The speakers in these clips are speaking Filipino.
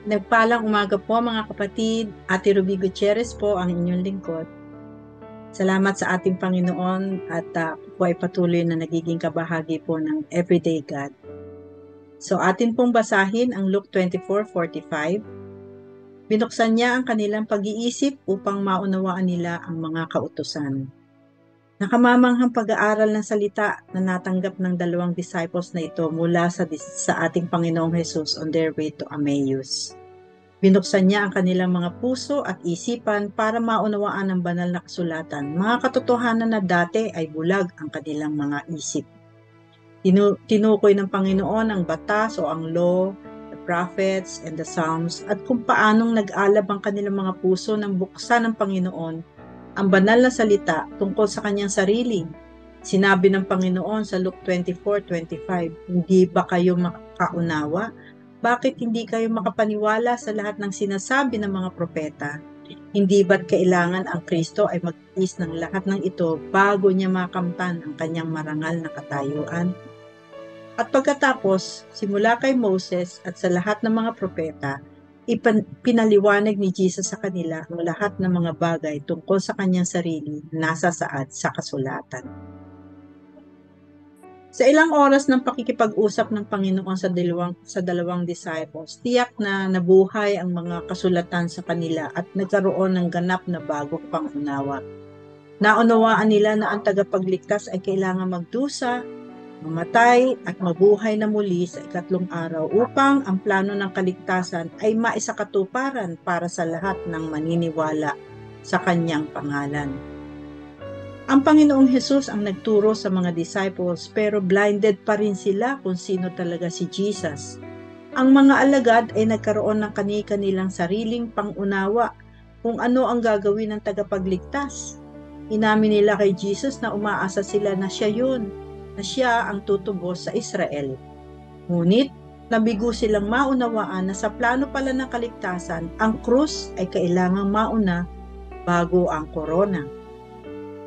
Nagpalang umaga po mga kapatid. Ate Ruby Gutierrez po ang inyong lingkod. Salamat sa ating Panginoon at po ay patuloy na nagiging kabahagi po ng Everyday God. So atin pong basahin ang Luke 24:45. Binuksan niya ang kanilang pag-iisip upang maunawaan nila ang mga kautusan. Nakamamanghang pag-aaral ng salita na natanggap ng 2 disciples na ito mula sa ating Panginoong Jesus on their way to Emmaus. Binuksan niya ang kanilang mga puso at isipan para maunawaan ang banal na kasulatan, mga katotohanan na dati ay bulag ang kanilang mga isip. Tinukoy ng Panginoon ang batas o ang law, the prophets, and the psalms at kung paanong nag-alab ang kanilang mga puso nang buksan ng Panginoon ang banal na salita tungkol sa kanyang sarili. Sinabi ng Panginoon sa Luke 24:25, "Hindi ba kayo makaunawa? Bakit hindi kayo makapaniwala sa lahat ng sinasabi ng mga propeta? Hindi ba't kailangan ang Kristo ay mag-is ng lahat ng ito bago niya makamtan ang kanyang marangal na katayuan?" At pagkatapos, simula kay Moses at sa lahat ng mga propeta, pinaliwanag ni Jesus sa kanila ang lahat ng mga bagay tungkol sa kanyang sarili nasa saad sa kasulatan. Sa ilang oras ng pakikipag-usap ng Panginoon sa dalawang disciples, tiyak na nabuhay ang mga kasulatan sa kanila at nagkaroon ng ganap na bagong pangunawa. Naunawaan nila na ang tagapagligtas ay kailangan magdusa, mamatay at mabuhay na muli sa ikatlong araw upang ang plano ng kaligtasan ay maisakatuparan para sa lahat ng maniniwala sa kanyang pangalan. Ang Panginoong Hesus ang nagturo sa mga disciples pero blinded pa rin sila kung sino talaga si Jesus. Ang mga alagad ay nagkaroon ng kani-kanilang sariling pangunawa kung ano ang gagawin ng tagapagligtas. Inamin nila kay Jesus na umaasa sila na siya yun, na siya ang tutubos sa Israel. Ngunit, nabigo silang maunawaan na sa plano pala ng kaligtasan, ang krus ay kailangang mauna bago ang korona.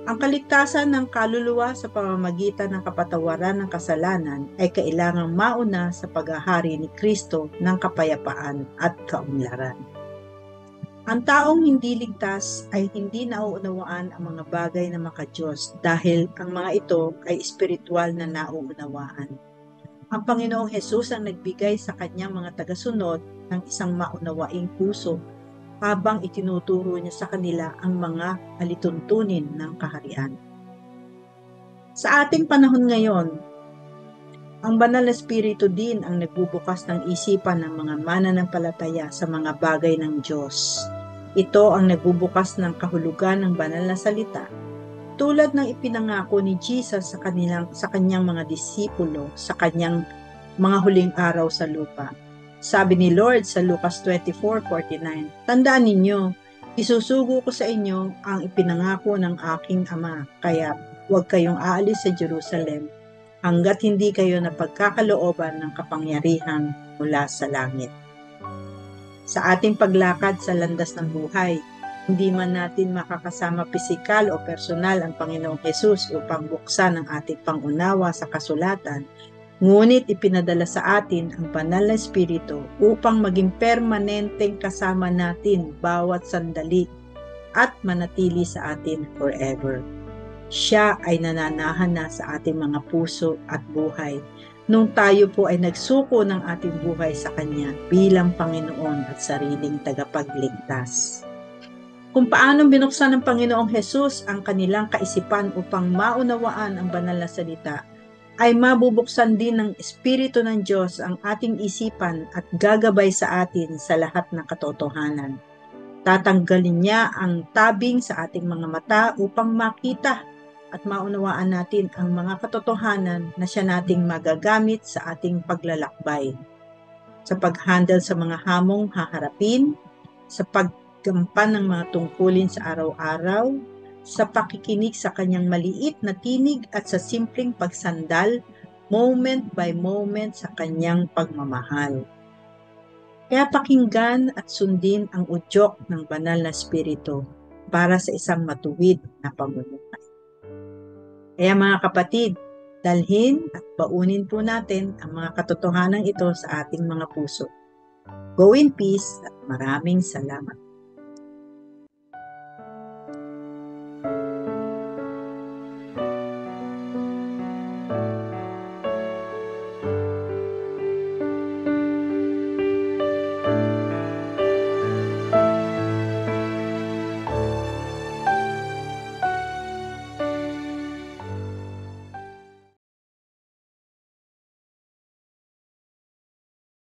Ang kaligtasan ng kaluluwa sa pamamagitan ng kapatawaran ng kasalanan ay kailangang mauna sa paghahari ni Kristo ng kapayapaan at kaunlaran. Ang taong hindi ligtas ay hindi nauunawaan ang mga bagay na maka-Diyos dahil ang mga ito ay espiritual na nauunawaan. Ang Panginoong Hesus ang nagbigay sa kanyang mga tagasunod ng isang maunawaing puso habang itinuturo niya sa kanila ang mga alituntunin ng kaharian. Sa ating panahon ngayon, ang banal na espiritu din ang nagbubukas ng isipan ng mga mananampalataya sa mga bagay ng Diyos. Ito ang nagbubukas ng kahulugan ng banal na salita, tulad ng ipinangako ni Jesus sa kanyang mga disipulo sa kanyang mga huling araw sa lupa. Sabi ni Lord sa Lucas 24:49, "Tandaan ninyo, isusugo ko sa inyo ang ipinangako ng aking Ama, kaya huwag kayong aalis sa Jerusalem hanggat hindi kayo napagkakalooban ng kapangyarihan mula sa langit." Sa ating paglakad sa landas ng buhay, hindi man natin makakasama pisikal o personal ang Panginoong Hesus upang buksan ang ating pangunawa sa kasulatan, ngunit ipinadala sa atin ang banal na espiritu upang maging permanenteng kasama natin bawat sandali at manatili sa atin forever. Siya ay nananahan na sa ating mga puso at buhay nung tayo po ay nagsuko ng ating buhay sa Kanya bilang Panginoon at sariling tagapagligtas. Kung paano binuksan ng Panginoong Hesus ang kanilang kaisipan upang maunawaan ang banal na salita, ay mabubuksan din ng Espiritu ng Diyos ang ating isipan at gagabay sa atin sa lahat ng katotohanan. Tatanggalin niya ang tabing sa ating mga mata upang makita at maunawaan natin ang mga katotohanan na siya nating magagamit sa ating paglalakbay, sa pag-handle sa mga hamong haharapin, sa paggampan ng mga tungkulin sa araw-araw, sa pakikinig sa kanyang maliit na tinig at sa simpleng pagsandal, moment by moment sa kanyang pagmamahal. Kaya pakinggan at sundin ang udyok ng banal na espiritu para sa isang matuwid na pamumuhay. Kaya mga kapatid, dalhin at baunin po natin ang mga katotohanan ito sa ating mga puso. Go in peace at maraming salamat.